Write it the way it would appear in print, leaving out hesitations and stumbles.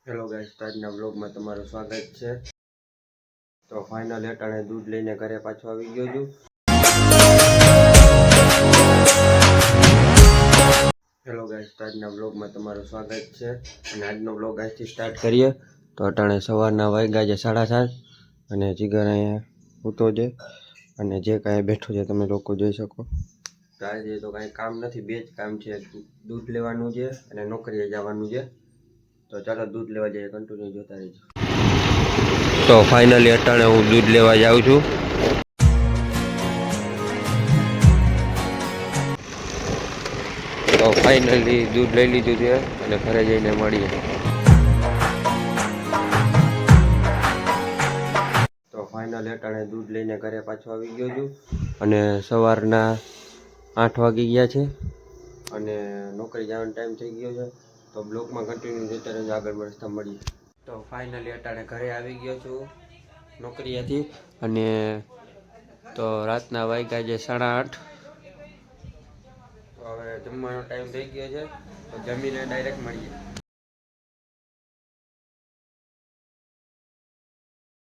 Hello guys, આજના વ્લોગમાં તમારું સ્વાગત છે। તો ફાઇનલી અટાણે દૂધ લઈને ઘરે પાછો આવી ગયો છું। હેલો ગાઈસ, આજના વ્લોગમાં તમારું સ્વાગત છે અને આજનો વ્લોગ આજથી સ્ટાર્ટ કરીએ। તો અટાણે સવારના વાગ્યા છે 7:30 અને જીગર અહીંયા સૂતો છે અને જે કાંઈ બેઠો છે તમે લોકો જોઈ શકો। તો આજે તો કાંઈ કામ નથી, બે જ કામ છે, દૂધ લેવાનું છે અને નોકરીએ જવાનું છે। તો ચાલો દૂધ લેવા જઈએ, કન્ટિન્યુ જોતા રહેજો। તો ફાઇનલી અટાણે હું દૂધ લેવા જાઉં છું। તો ફાઇનલી દૂધ લઈ લીધું છે અને ઘરે જઈને મળીએ। તો ફાઇનલી અટાણે દૂધ લઈને ઘરે પાછો આવી ગયો છું અને સવારના 8 વાગી ગયા છે અને નોકરી જવાનો ટાઈમ થઈ ગયો છે। તો બ્લોગમાં કન્ટિન્યુ જોતા રહેજો, આગળ મળતા મળીએ। તો ફાઇનલી અટાણે ઘરે આવી ગયો છું નોકરીએથી અને તો રાતના વાગ્યા છે 8:30। તો હવે જમવાનો ટાઈમ થઈ ગયો છે, તો જમીને ડાયરેક્ટ મળીએ।